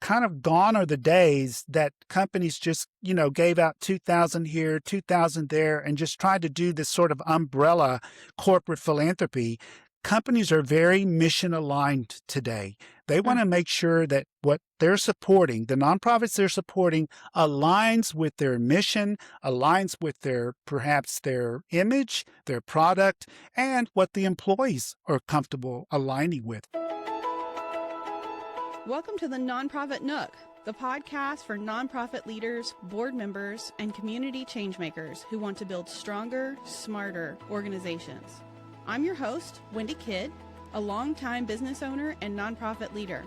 kind of gone are the days that companies just, gave out 2,000 here, 2,000 there, and just tried to do this sort of umbrella corporate philanthropy. Companies are very mission aligned today. They want to make sure that what they're supporting, the nonprofits they're supporting, aligns with their mission, aligns with perhaps their image, their product, and what the employees are comfortable aligning with. Welcome to the Nonprofit Nook, the podcast for nonprofit leaders, board members, and community changemakers who want to build stronger, smarter organizations. I'm your host, Wendy Kidd, a longtime business owner and nonprofit leader,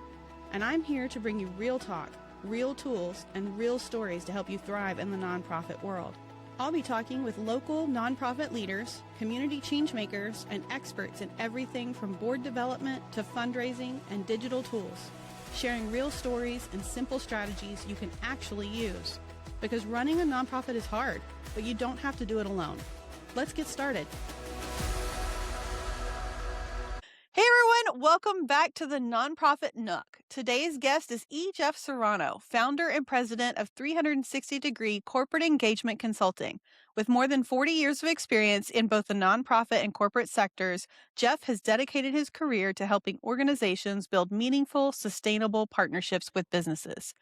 and I'm here to bring you real talk, real tools, and real stories to help you thrive in the nonprofit world. I'll be talking with local nonprofit leaders, community changemakers, and experts in everything from board development to fundraising and digital tools, sharing real stories and simple strategies you can actually use. Because running a nonprofit is hard, but you don't have to do it alone. Let's get started. Hey everyone, welcome back to the Nonprofit Nook. Today's guest is E. Jeff Serrano, founder and president of 360-Degree Corporate Engagement Consulting. With more than 40 years of experience in both the nonprofit and corporate sectors, Jeff has dedicated his career to helping organizations build meaningful, sustainable partnerships with businesses.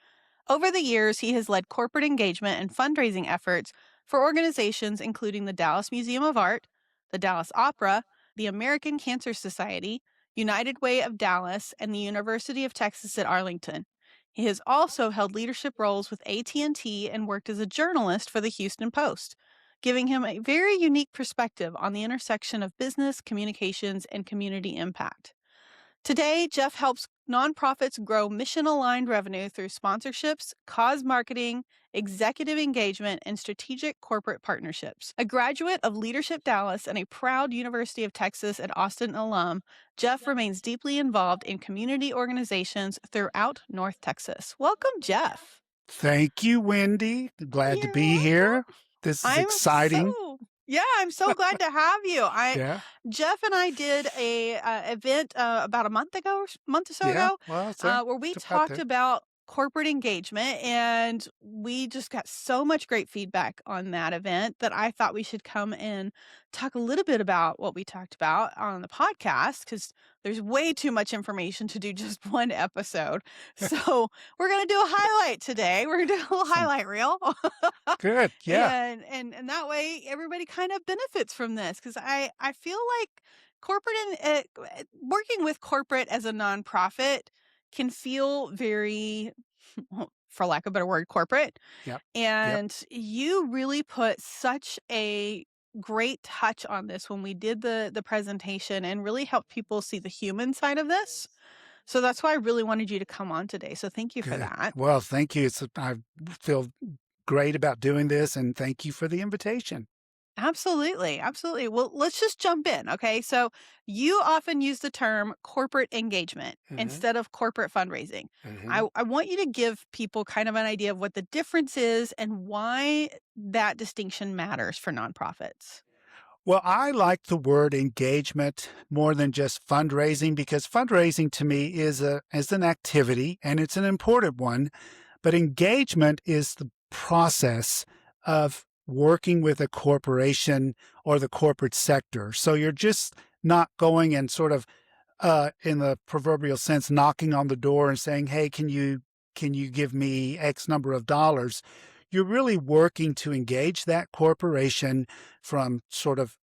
Over the years, he has led corporate engagement and fundraising efforts for organizations including the Dallas Museum of Art, the Dallas Opera, the American Cancer Society, United Way of Dallas, and the University of Texas at Arlington. He has also held leadership roles with AT&T and worked as a journalist for the Houston Post, giving him a very unique perspective on the intersection of business, communications, and community impact. Today, Jeff helps nonprofits grow mission-aligned revenue through sponsorships, cause marketing, executive engagement, and strategic corporate partnerships. A graduate of Leadership Dallas and a proud University of Texas at Austin alum, Jeff remains deeply involved in community organizations throughout North Texas. Welcome, Jeff. Thank you, Wendy. Glad to be here. This is exciting. I'm so glad to have you. Yeah. Jeff and I did a event about a month or so ago, where we talked about corporate engagement, and we just got so much great feedback on that event that I thought we should come and talk a little bit about what we talked about on the podcast, because there's way too much information to do just one episode. So we're going to do a highlight today. We're going to do a little highlight reel. Good. Yeah. And that way everybody kind of benefits from this, because I feel like working with corporate as a nonprofit can feel very, for lack of a better word, corporate. Yep. And you really put such a great touch on this when we did the presentation, and really helped people see the human side of this. So that's why I really wanted you to come on today. So thank you for that. Well, thank you. I feel great about doing this, and thank you for the invitation. Absolutely. Absolutely. Well, let's just jump in. Okay. So you often use the term corporate engagement instead of corporate fundraising. I want you to give people kind of an idea of what the difference is and why that distinction matters for nonprofits. Well, I like the word engagement more than just fundraising, because fundraising to me is an activity, and it's an important one. But engagement is the process of working with a corporation or the corporate sector. So you're just not going and sort of, in the proverbial sense, knocking on the door and saying, hey, can you give me X number of dollars? You're really working to engage that corporation from sort of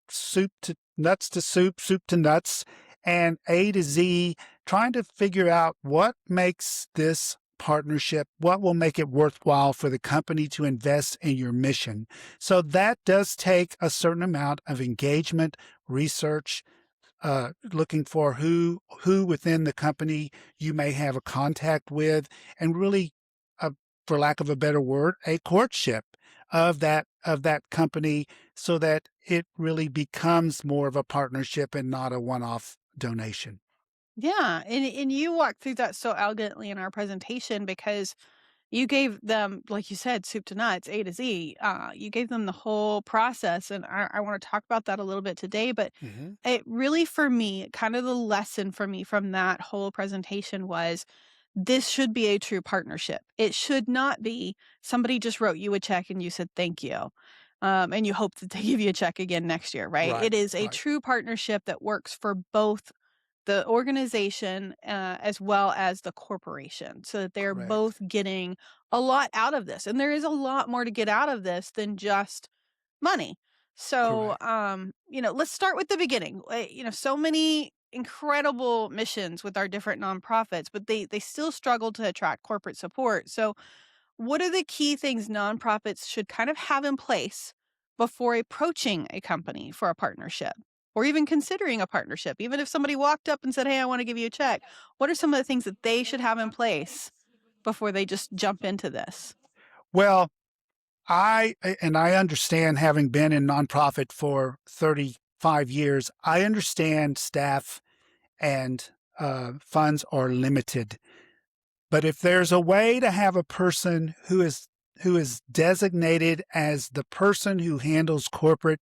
soup to nuts to soup to nuts, and A to Z, trying to figure out what makes this partnership, what will make it worthwhile for the company to invest in your mission. So that does take a certain amount of engagement, research, looking for who within the company you may have a contact with, and really, for lack of a better word, a courtship of that company, so that it really becomes more of a partnership and not a one-off donation. Yeah. And you walked through that so elegantly in our presentation, because you gave them, like you said, soup to nuts, A to Z. You gave them the whole process. And I want to talk about that a little bit today. But it really, for me, kind of the lesson for me from that whole presentation was this should be a true partnership. It should not be somebody just wrote you a check and you said thank you. And you hope that they give you a check again next year, right? Right, It is a right. true partnership that works for both the organization as well as the corporation so that they're Correct. both getting a lot out of this. And there is a lot more to get out of this than just money. So, Correct. let's start with the beginning. So many incredible missions with our different nonprofits, but they still struggle to attract corporate support. So, what are the key things nonprofits should kind of have in place before approaching a company for a partnership? Or even considering a partnership, even if somebody walked up and said, "Hey, I want to give you a check." What are some of the things that they should have in place before they just jump into this? Well, I understand, having been in nonprofit for 35 years, I understand staff and funds are limited. But if there's a way to have a person who is designated as the person who handles corporate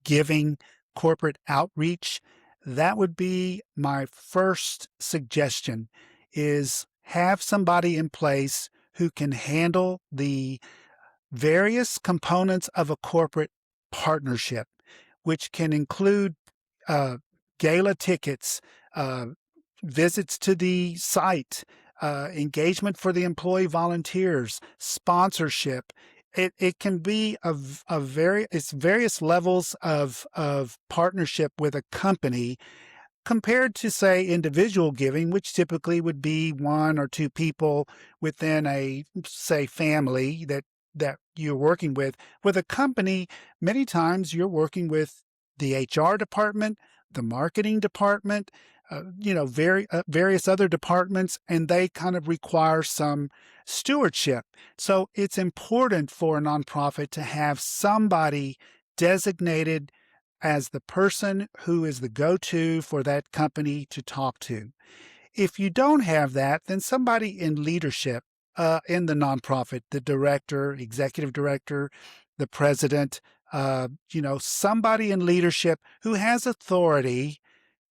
giving, corporate outreach, that would be my first suggestion, is have somebody in place who can handle the various components of a corporate partnership, which can include uh, gala tickets, uh, visits to the site, engagement for the employee volunteers, sponsorship. It can be it's various levels of partnership with a company, compared to, say, individual giving, which typically would be one or two people within a, say, family that you're working with. With a company, many times you're working with the HR department, the marketing department, various other departments, and they kind of require some stewardship. So it's important for a nonprofit to have somebody designated as the person who is the go-to for that company to talk to. If you don't have that, then somebody in leadership in the nonprofit, the director, executive director, the president, somebody in leadership who has authority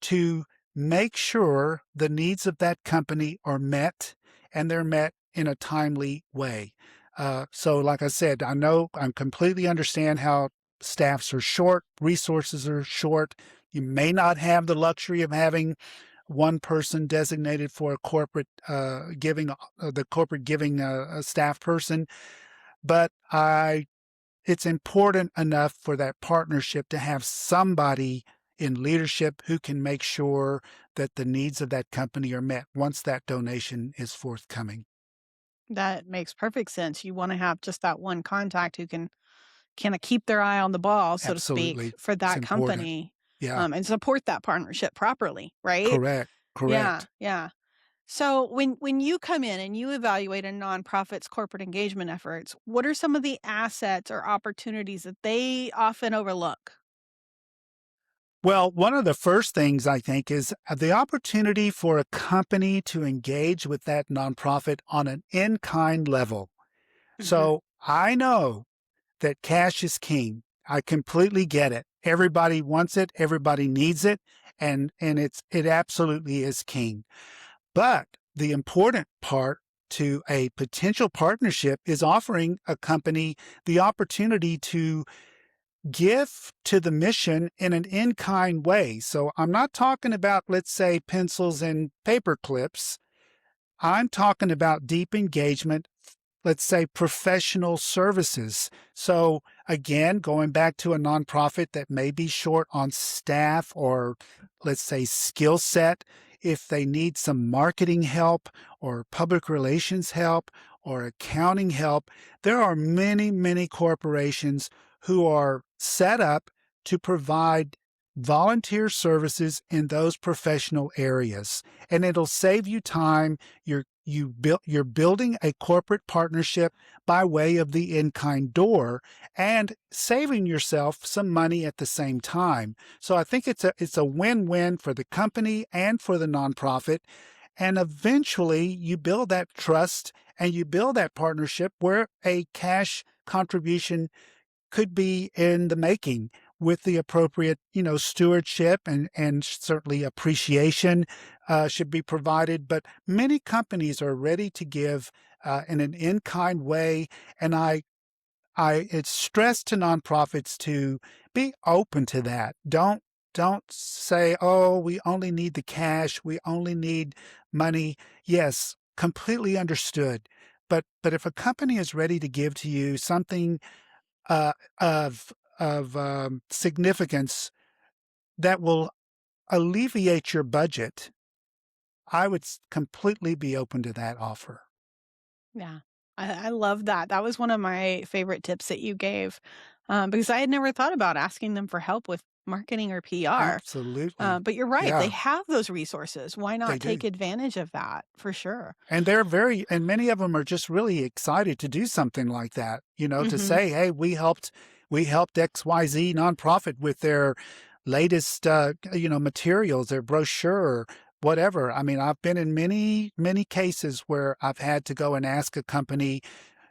to make sure the needs of that company are met, and they're met in a timely way. So, like I said, I completely understand how staffs are short, resources are short. You may not have the luxury of having one person designated for a corporate giving, the corporate giving staff person, but it's important enough for that partnership to have somebody in leadership who can make sure that the needs of that company are met once that donation is forthcoming. That makes perfect sense. You wanna have just that one contact who can kinda keep their eye on the ball, so to speak, Absolutely. for It's that important. company, Yeah, and support that partnership properly, right? correct. Yeah, Correct. yeah. So when you come in and you evaluate a nonprofit's corporate engagement efforts, what are some of the assets or opportunities that they often overlook? Well, one of the first things I think is the opportunity for a company to engage with that nonprofit on an in kind level. Mhm. So I know that cash is king. I completely get it. Everybody wants it, everybody needs it, and it absolutely is king. But the important part to a potential partnership is offering a company the opportunity to give to the mission in an in-kind way. So I'm not talking about, let's say, pencils and paper clips. I'm talking about deep engagement, let's say professional services. So again, going back to a nonprofit that may be short on staff or, let's say, skill set, if they need some marketing help or public relations help or accounting help, there are many, many corporations who are set up to provide volunteer services in those professional areas. And it'll save you time. You're building a corporate partnership by way of the in-kind door and saving yourself some money at the same time. So I think it's a win-win for the company and for the nonprofit. And eventually you build that trust and you build that partnership where a cash contribution could be in the making, with the appropriate, stewardship and certainly appreciation. should be provided, but many companies are ready to give in an in-kind way, and it's stressed to nonprofits to be open to that. Don't say, "Oh, we only need the cash. We only need money." Yes, completely understood. But if a company is ready to give to you something uh, of significance that will alleviate your budget, I would completely be open to that offer. Yeah. I love that. That was one of my favorite tips that you gave, because I had never thought about asking them for help with marketing or PR. Absolutely. But you're right. They Yeah, have those resources. Why they not do. take advantage of that for sure? And and many of them are just really excited to do something like that, to Hmm. say, "Hey, we helped XYZ nonprofit with their latest, materials, their brochure, whatever." I mean, I've been in many, many cases where I've had to go and ask a company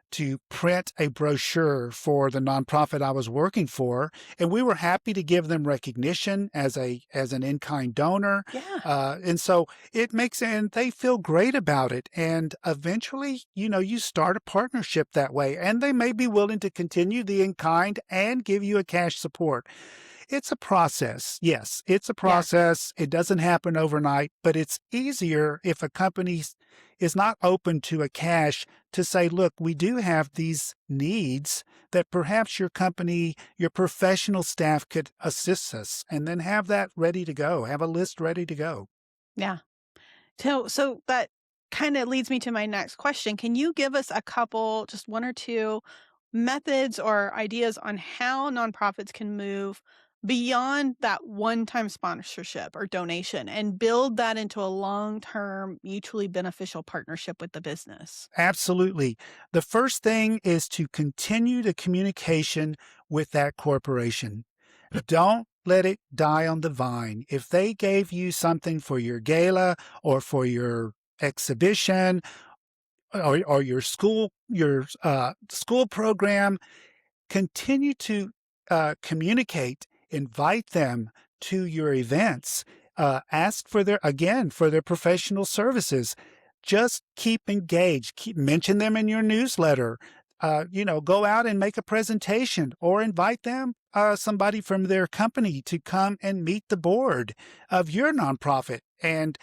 to print a brochure for the nonprofit I was working for, and we were happy to give them recognition as an in-kind donor, Yeah. and so and they feel great about it, and eventually, you start a partnership that way, and they may be willing to continue the in-kind and give you a cash support. It's a process. Yes, it's a Yeah. process. It doesn't happen overnight, but it's easier if a company is not open to a cash to say, look, we do have these needs that perhaps your company, your professional staff could assist us, and then have that ready to go, have a list ready to go. Yeah. So that kind of leads me to my next question. Can you give us a couple, just one or two methods or ideas on how nonprofits can move beyond that one-time sponsorship or donation and build that into a long-term, mutually beneficial partnership with the business? Absolutely. The first thing is to continue the communication with that corporation. Don't let it die on the vine. If they gave you something for your gala or for your exhibition or your school program, continue to communicate, invite them to your events, ask for their professional services. Just keep engaged, mention them in your newsletter. Go out and make a presentation or invite them, somebody from their company to come and meet the board of your nonprofit and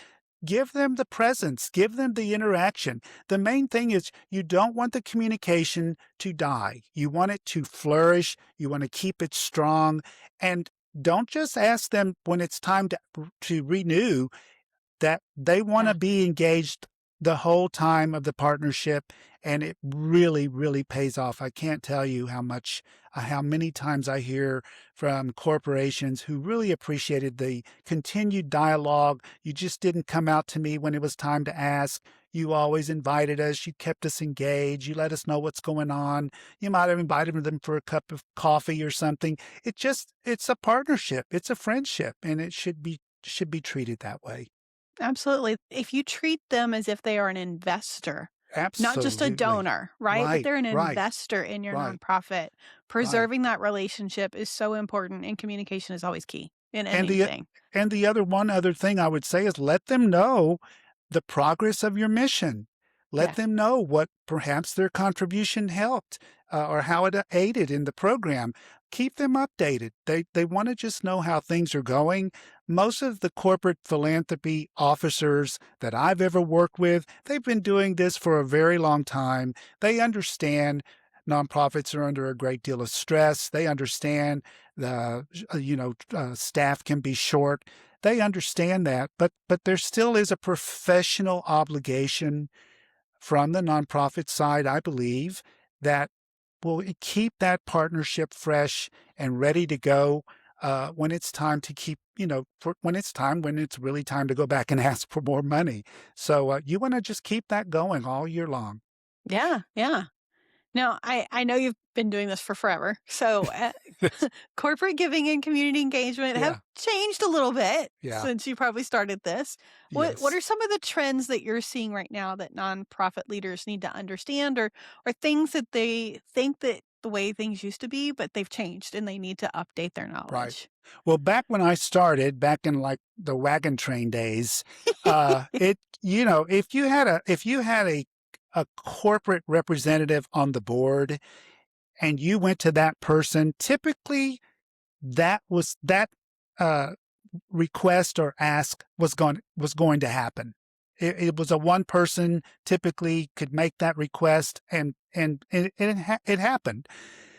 give them the presence, give them the interaction. The main thing is you don't want the communication to die. You want it to flourish. You want to keep it strong. And don't just ask them when it's time to renew, that they want to Yeah. be engaged the whole time of the partnership, and it really, really pays off. I can't tell you how many times I hear from corporations who really appreciated the continued dialogue. You just didn't come out to me when it was time to ask. You always invited us. You kept us engaged. You let us know what's going on. You might have invited them for a cup of coffee or something. It's a partnership. It's a friendship, and it should be treated that way. Absolutely. If you treat them as if they are an investor, not just a Absolutely. donor, right? But Right, they're an right, investor in your right, nonprofit, right. preserving that relationship is so important, and communication is always key in And the anything. and the other thing I would say is let them know the progress of your mission. Let Yes. them know what perhaps their contribution helped, or how it aided in the program. Keep them updated. They want to just know how things are going. Most of the corporate philanthropy officers that I've ever worked with, they've been doing this for a very long time. They understand nonprofits are under a great deal of stress. They understand staff can be short. They understand that, but there still is a professional obligation from the nonprofit side, I believe, that will keep that partnership fresh and ready to go, when it's time to when it's really time to go back and ask for more money. So you want to just keep that going all year long. Yeah. Yeah. Now, I know you've been doing this for forever. So, corporate giving and community engagement have Yeah, changed a little bit yeah, since you probably started this. What yes. are some of the trends that you're seeing right now that nonprofit leaders need to understand, or things that they think that the way things used to be, but they've changed and they need to update their Right. knowledge. Well, back when I started, back in like the wagon train days, if you had a corporate representative on the board and you went to that person, typically that uh, request or ask was going to happen. It was a one person typically could make that request, and it happened.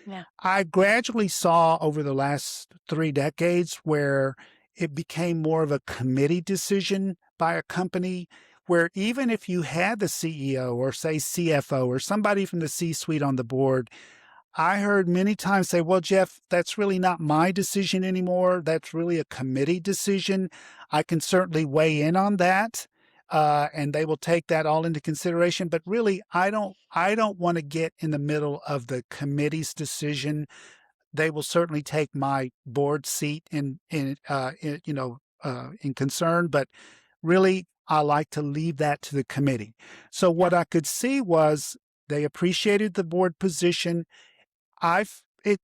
Yeah. I gradually saw over the last 3 decades where it became more of a committee decision by a company, where even if you had the CEO or say CFO or somebody from the C suite on the board, I heard many times say, well, Jeff, that's really not my decision anymore. That's really a committee decision. I can certainly weigh in on that. And they will take that all into consideration. But really, I don't want to get in the middle of the committee's decision. They will certainly take my board seat in concern, but really, I like to leave that to the committee. So Yeah. what I could see was they appreciated the board position. I've it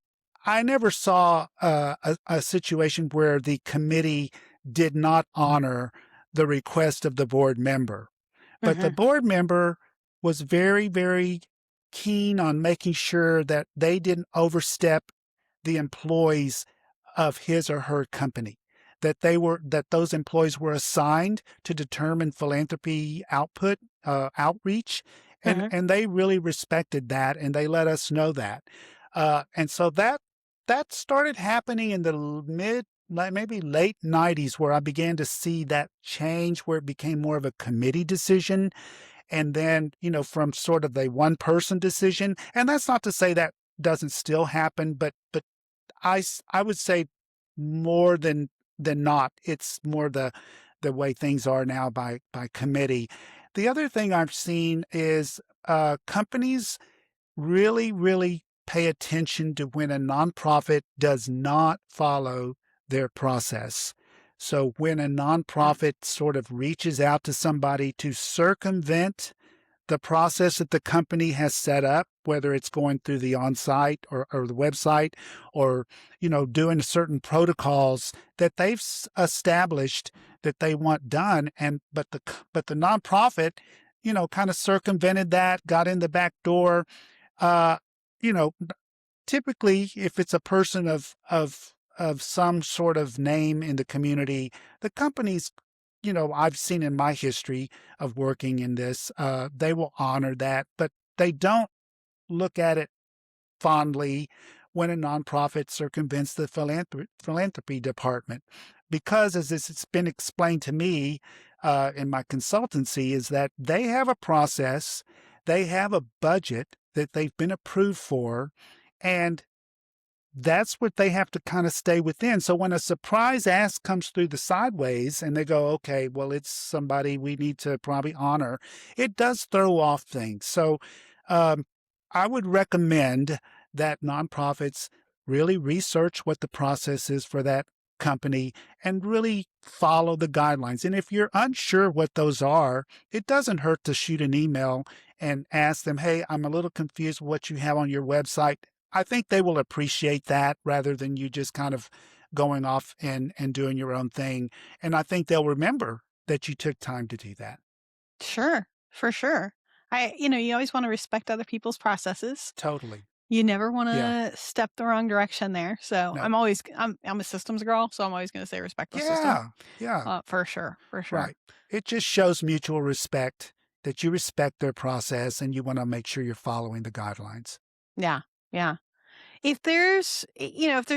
I never saw a situation where the committee did not honor the request of the board member. But the Hmm. board member was very, very keen on making sure that they didn't overstep the employees of his or her company, that those employees were assigned to determine philanthropy output, outreach, and Hmm. and they really respected that, and they let us know that. And so that started happening in the maybe late 90s, where I began to see that change, where it became more of a committee decision, and then, from sort of a one person decision. And that's not to say that doesn't still happen, but I would say more than not, it's more the way things are now by committee. The other thing I've seen is companies really, really pay attention to when a nonprofit does not follow their process. So when a Yeah. nonprofit sort of reaches out to somebody to circumvent the process that the company has set up, whether it's going through the on-site or the website, or doing certain protocols that they've established that they want done, and but the nonprofit, kind of circumvented that, got in the back door. uh, you know, Typically, if it's a person of some sort of name in the community, the companies, I've seen in my history of working in this, they will honor that, but they don't look at it fondly when a nonprofit circumvents the philanthropy department. Because, as it's been explained to me in my consultancy, is that they have a process, they have a budget that they've been approved for, and that's what they have to kind of stay within. So when a surprise ask comes through the sideways and they go, okay, well, it's somebody we need to probably honor, it does throw off things. So um, I would recommend that nonprofits really research what the process is for that company and really follow the guidelines. And if you're unsure what those are, it doesn't hurt to shoot an email and ask them, hey, I'm a little confused with what you have on your website. I think they will appreciate that rather than you just kind of going off and doing your own thing. And I think they'll remember that you took time to do that. Sure. For sure. You always want to respect other people's processes. Totally. You never want Yeah. to step the wrong direction there. So No. I'm a systems girl, so I'm always going to say respect the system. Yeah. Yeah. For sure. For sure. Right. It just shows mutual respect, that you respect their process and you want to make sure you're following the guidelines. Yeah. Yeah. If there's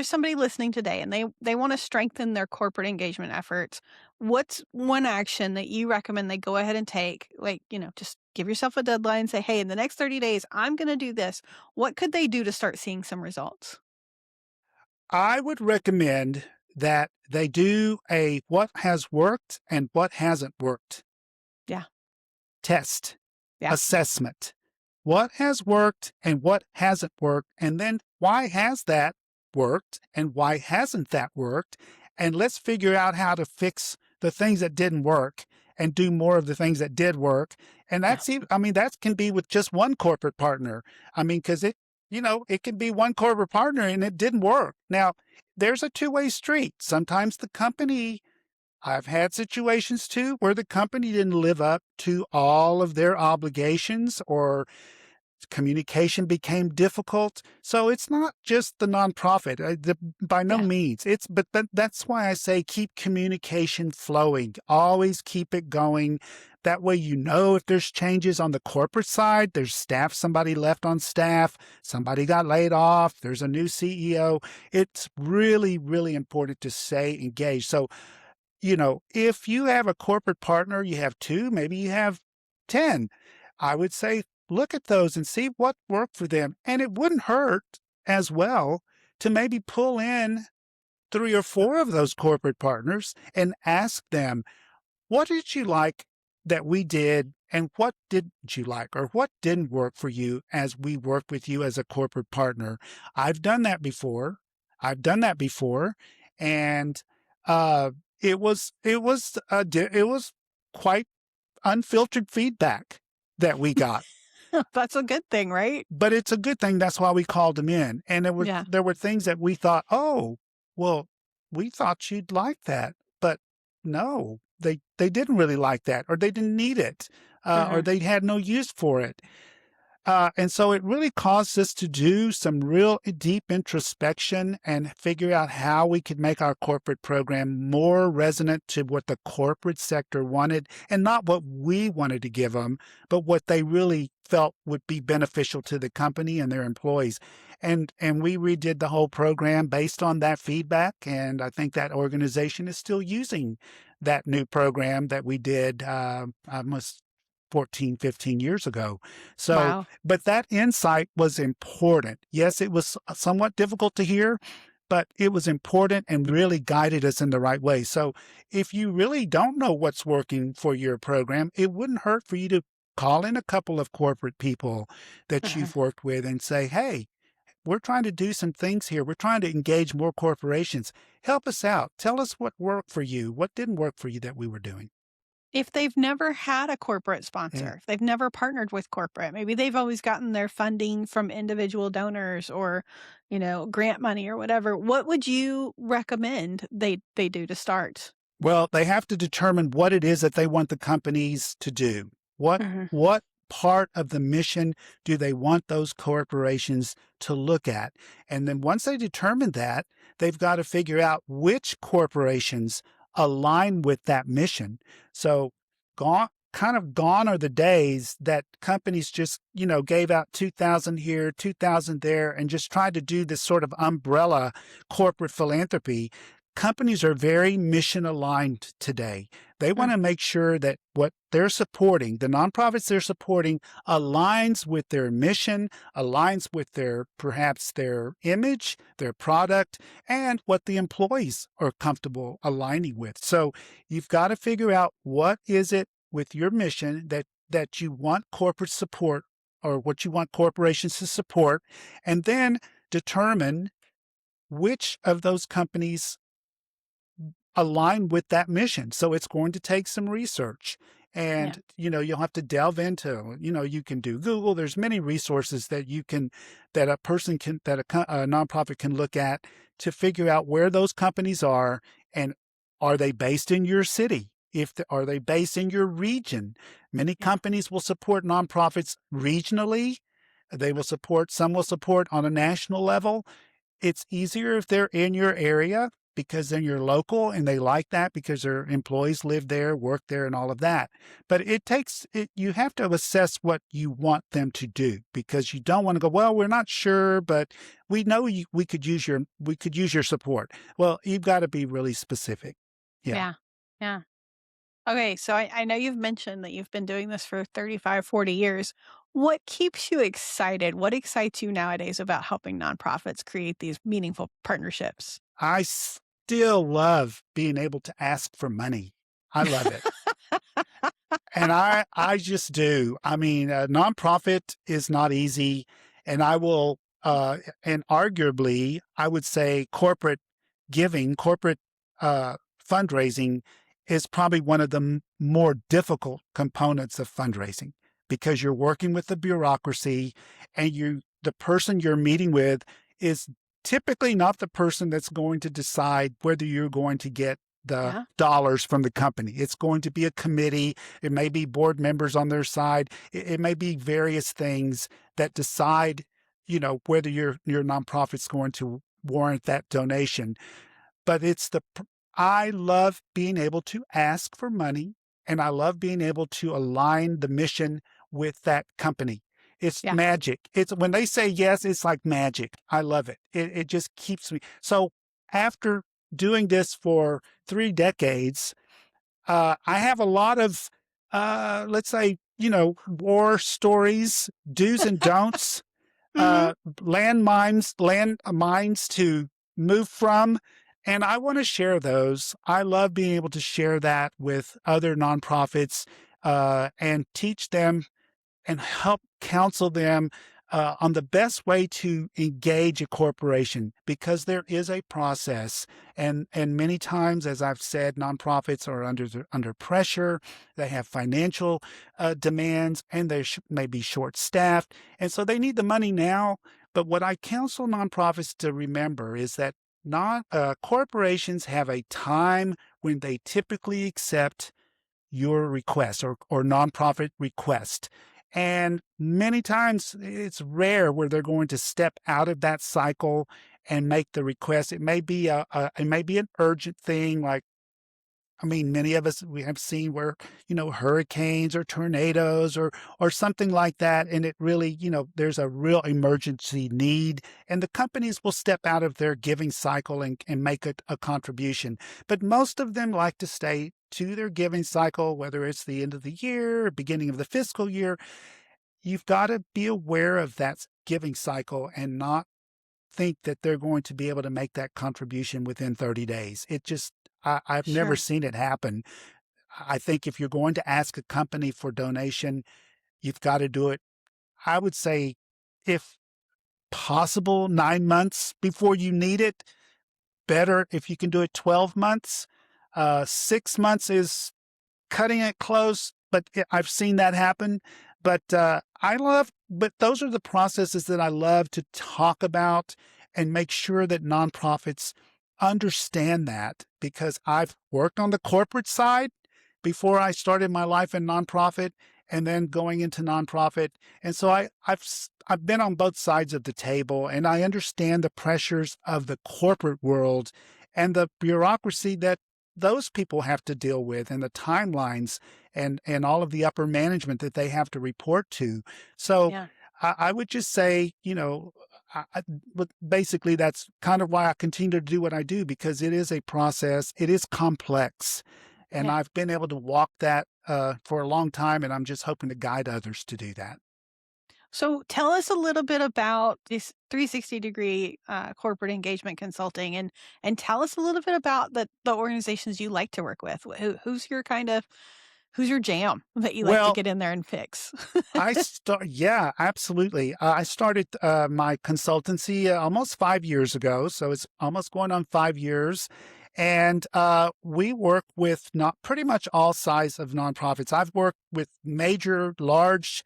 somebody listening today and they want to strengthen their corporate engagement efforts, what's one action that you recommend they go ahead and take? Like, just give yourself a deadline, say, "Hey, in the next 30 days, I'm going to do this." What could they do to start seeing some results? I would recommend that they do a what has worked and what hasn't worked Yeah. test, Yeah. assessment. What has worked and what hasn't worked, and then why has that worked and why hasn't that worked? And let's figure out how to fix the things that didn't work and do more of the things that did work. And Yeah. that can be with just one corporate partner. I mean, because it can be one corporate partner and it didn't work. Now, there's a two-way street. Sometimes the company, I've had situations too where the company didn't live up to all of their obligations or communication became difficult. So it's not just the nonprofit, by no Yeah. means. That's why I say keep communication flowing. Always keep it going. That way, if there's changes on the corporate side, there's somebody left on staff, somebody got laid off, there's a new CEO. It's really, really important to stay engaged. So, if you have a corporate partner, you have two, maybe you have 10, I would say look at those and see what worked for them. And it wouldn't hurt as well to maybe pull in three or four of those corporate partners and ask them, what did you like that we did? And what didn't you like, or what didn't work for you as we worked with you as a corporate partner? I've done that before. I've done that before, and uh, it was quite unfiltered feedback that we got. That's a good thing, right? But it's a good thing, that's why we called them in, and Yeah. there were things that we thought, "Oh, well, we thought you'd like that," but no, they didn't really like that, or they didn't need it, or Mhm. they had no use for it. And so it really caused us to do some real deep introspection and figure out how we could make our corporate program more resonant to what the corporate sector wanted, and not what we wanted to give them, but what they really felt would be beneficial to the company and their employees. And we redid the whole program based on that feedback. And I think that organization is still using that new program that we did almost 14, 15 years ago. So, Wow. but that insight was important. Yes, it was somewhat difficult to hear, but it was important and really guided us in the right way. So, if you really don't know what's working for your program, it wouldn't hurt for you to call in a couple of corporate people that Mhm. you've worked with and say, hey, we're trying to do some things here. We're trying to engage more corporations. Help us out. Tell us what worked for you, what didn't work for you that we were doing. If they've never had a corporate Yeah. sponsor, if they've never partnered with corporate, maybe they've always gotten their funding from individual donors or, grant money or whatever, what would you recommend they do to start? Well, they have to determine what it is that they want the companies to do. Mhm. What part of the mission do they want those corporations to look at? And then once they determine that, they've got to figure out which corporations align with that mission. So gone are the days that companies just, gave out 2000 here, 2000 there and just tried to do this sort of umbrella corporate philanthropy. Companies are very mission aligned today. They want to Mhm. make sure that what they're supporting, the nonprofits they're supporting, aligns with their mission, aligns with perhaps their image, their product, and what the employees are comfortable aligning with. So you've got to figure out what is it with your mission that you want corporate support or what you want corporations to support, and then determine which of those companies align with that mission. So it's going to take some research. Yeah. And, you'll have to delve into, you can do Google. There's many resources that a person can, that a nonprofit can look at to figure out where those companies are and are they based in your city? Are they based in your region? Many Yeah. companies will support nonprofits regionally. Some will support on a national level. It's easier if they're in your area because then you're local and they like that because their employees live there, work there, and all of that. But you have to assess what you want them to do because you don't want to go, well, we're not sure, but we know we could use your support. Well, you've got to be really specific. Yeah. Yeah. Yeah. Okay, so I know you've mentioned that you've been doing this for 35, 40 years. What keeps you excited? What excites you nowadays about helping nonprofits create these meaningful partnerships? I still love being able to ask for money. I love it. And I just do. I mean, a nonprofit is not easy, and and arguably, I would say corporate fundraising is probably one of the more difficult components of fundraising because you're working with the bureaucracy and the person you're meeting with is typically not the person that's going to decide whether you're going to get the Yeah. dollars from the company. It's going to be a committee. It may be board members on their side. It may be various things that decide, whether your nonprofit's going to warrant that donation. But I love being able to ask for money, and I love being able to align the mission with that company. It's Yeah. magic. It's when they say yes, it's like magic. I love it. It just keeps me. So after doing this for 3 decades, I have a lot of, let's say, war stories, do's and don'ts, Mm-hmm. landmines to move from. And I want to share those. I love being able to share that with other nonprofits and teach them and help counsel them on the best way to engage a corporation, because there is a process. And many times, as I've said, nonprofits are under pressure. They have financial demands, and they may be short staffed. And so they need the money now. But what I counsel nonprofits to remember is that corporations have a time when they typically accept your request or nonprofit request. And many times it's rare where they're going to step out of that cycle and make the request. It may be it may be an urgent thing, like, I mean, many of us, we have seen where, hurricanes or tornadoes or something like that. And it really, there's a real emergency need, and the companies will step out of their giving cycle and make a contribution. But most of them like to stay to their giving cycle, whether it's the end of the year or beginning of the fiscal year. You've got to be aware of that giving cycle and not think that they're going to be able to make that contribution within 30 days. I've never Sure. seen it happen. I think if you're going to ask a company for donation, you've got to do it, I would say, if possible, 9 months before you need it. Better if you can do it 12 months. 6 months is cutting it close, but I've seen that happen. But those are the processes that I love to talk about and make sure that nonprofits understand that, because I've worked on the corporate side before I started my life in nonprofit and then going into nonprofit. And so I've been on both sides of the table, and I understand the pressures of the corporate world and the bureaucracy that those people have to deal with, and the timelines and all of the upper management that they have to report to. So Yeah. I would just say, but basically that's kind of why I continue to do what I do, because it is a process. It is complex, and Yeah. I've been able to walk that for a long time, and I'm just hoping to guide others to do that. So tell us a little bit about this 360-degree corporate engagement consulting, and tell us a little bit about the organizations you like to work with. Who's your jam that you like to Well, get in there and fix? yeah, absolutely. I started my consultancy almost 5 years ago, so it's almost going on 5 years. And we work with not pretty much all size of nonprofits. I've worked with large,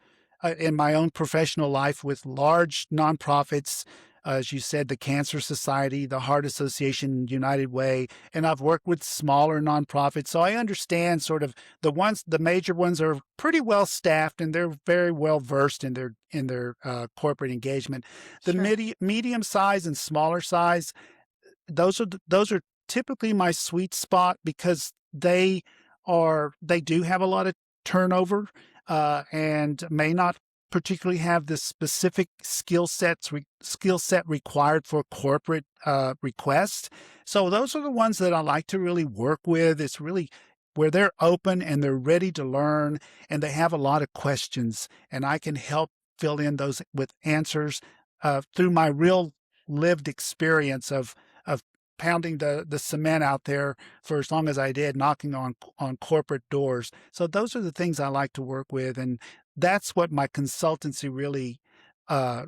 in my own professional life, with large nonprofits, as you said, the Cancer Society, the Heart Association, United Way, and I've worked with smaller nonprofits. So I understand sort of the major ones are pretty well staffed, and they're very well versed in their corporate engagement. The Sure. medium size and smaller size, those are typically my sweet spot, because they do have a lot of turnover and may not particularly have the specific skill set required for corporate requests. So those are the ones that I like to really work with. It's really where they're open and they're ready to learn, and they have a lot of questions, and I can help fill in those with answers through my real lived experience of pounding the cement out there for as long as I did, knocking on corporate doors. So those are the things I like to work with, and that's what my consultancy really, uh,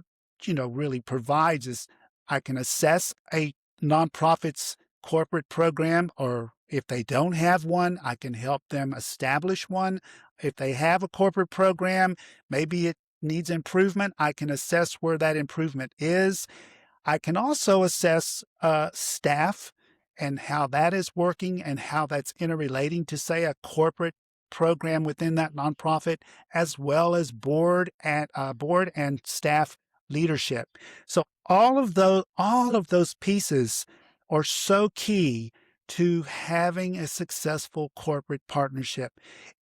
really provides. Is I can assess a nonprofit's corporate program, or if they don't have one, I can help them establish one. If they have a corporate program, maybe needs improvement, I can assess where that improvement is. I can also assess staff and how that is working and how that's interrelating to, say, a corporate program within that nonprofit, as well as board and staff leadership. So all of those pieces are so key to having a successful corporate partnership.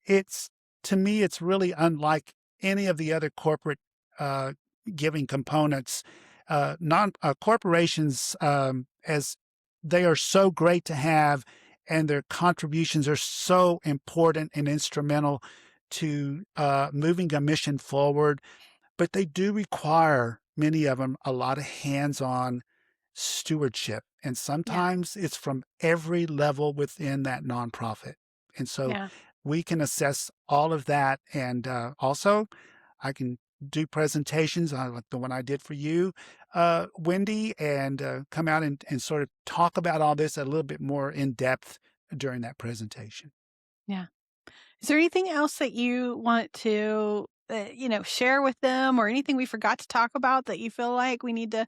It's to me, it's really unlike any of the other corporate uh, giving components. Non Corporations, as they are so great to have, and their contributions are so important and instrumental to moving a mission forward. But they do require, many of them, a lot of hands-on stewardship, and Yeah. sometimes it's from every level within that nonprofit. And so Yeah. we can assess all of that, and also I can do presentations like the one I did for you, Wendy, and come out and sort of talk about all this a little bit more in depth during that presentation. Yeah. Is there anything else that you want to, share with them, or anything we forgot to talk about that you feel like we need to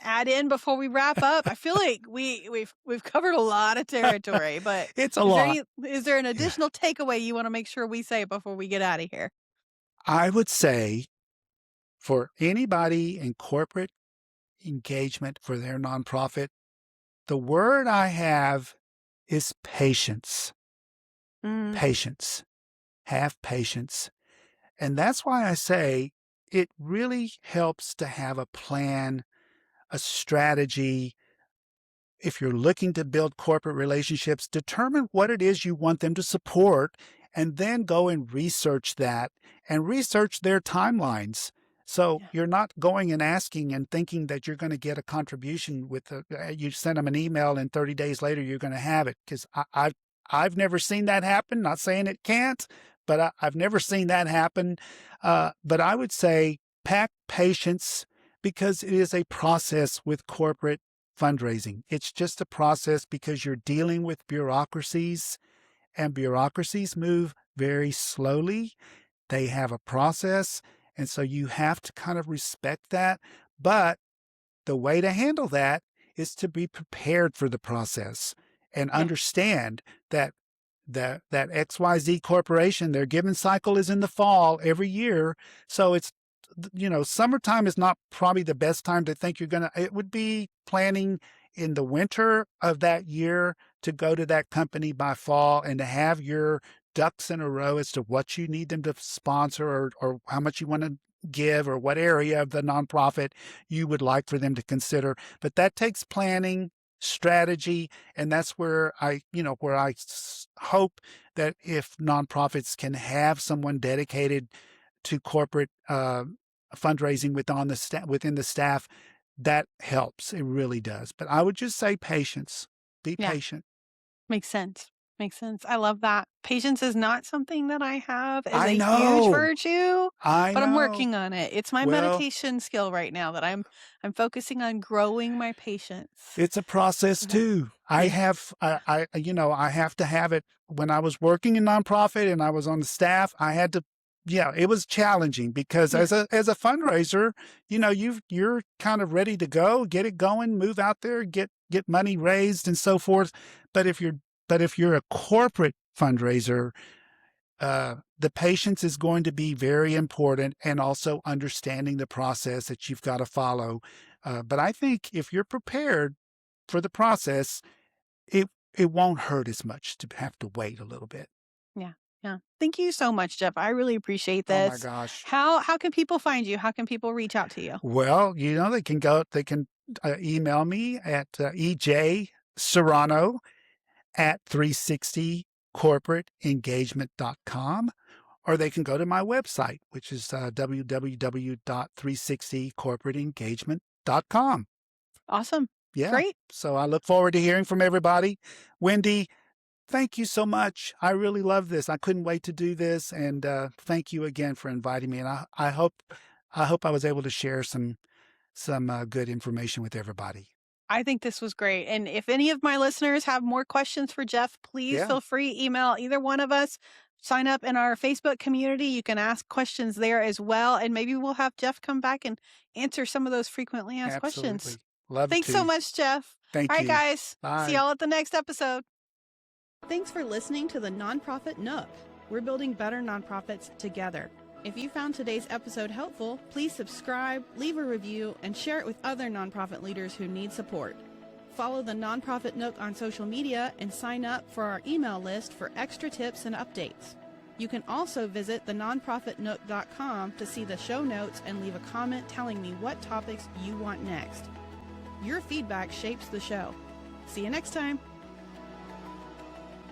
add in before we wrap up? I feel like we've covered a lot of territory, but It's a lot. is there an Yeah. additional takeaway you want to make sure we say before we get out of here? I would say for anybody in corporate engagement for their nonprofit, the word I have is patience. Mm, Patience. Have patience. And that's why I say it really helps to have a plan, a strategy. If you're looking to build corporate relationships, determine what it is you want them to support and then go and research that and research their timelines. So yeah. you're not going and asking and thinking that you're going to get a contribution you send them an email and 30 days later you're going to have it. Because I've never seen that happen. Not saying it can't, but I've never seen that happen. But I would say pack patience, because it is a process with corporate fundraising. It's just a process because you're dealing with bureaucracies, and bureaucracies move very slowly. They have a process. And so you have to kind of respect that. But the way to handle that is to be prepared for the process and Yeah. understand that that XYZ corporation, their giving cycle is in the fall every year. So summertime is not probably the best time to think it would be planning in the winter of that year to go to that company by fall and to have your ducks in a row as to what you need them to sponsor, or how much you want to give, or what area of the nonprofit you would like for them to consider. But that takes planning, strategy, and that's where I hope that if nonprofits can have someone dedicated to corporate fundraising within the staff, that helps. It really does. But I would just say patience. Be Yeah. patient. Makes sense. Makes sense. I love that. Patience is not something that I have as I a huge know. virtue, I but I'm know. working on it. It's my Well, meditation skill right now that I'm focusing on growing my patience. it's a process So that too. I yeah. have, I have to have it. When I was working in nonprofit and I was on the staff, I had to, yeah, it was challenging because Yeah. as a fundraiser, you're kind of ready to go, get it going, move out there, get money raised and so forth. But if you're a corporate fundraiser, the patience is going to be very important, and also understanding the process that you've got to follow. But I think if you're prepared for the process, it it won't hurt as much to have to wait a little bit. Yeah. Yeah. Thank you so much, Jeff. I really appreciate Oh my this. gosh. How can people find you? How can people reach out to you? Well, they can email me at ej Serrano at 360corporateengagement.com, or they can go to my website, which is www.360corporateengagement.com. Awesome. Yeah. Great. So I look forward to hearing from everybody. Wendy, thank you so much. I really love this. I couldn't wait to do this, and thank you again for inviting me. And I hope I was able to share some good information with everybody. I think this was great. And if any of my listeners have more questions for Jeff, please Yeah. feel free email either one of us. sign up in our Facebook community. You can ask questions there as well. And maybe we'll have Jeff come back and answer some of those frequently asked questions. Absolutely. Love Thanks to. so much, Jeff. Thank All right, you. guys. See Bye. y'all at the next episode. Thanks for listening to the Nonprofit Nook. We're building better nonprofits together. If you found today's episode helpful, please subscribe, leave a review, and share it with other nonprofit leaders who need support. Follow the Nonprofit Nook on social media and sign up for our email list for extra tips and updates. You can also visit thenonprofitnook.com to see the show notes and leave a comment telling me what topics you want next. Your feedback shapes the show. See you next time.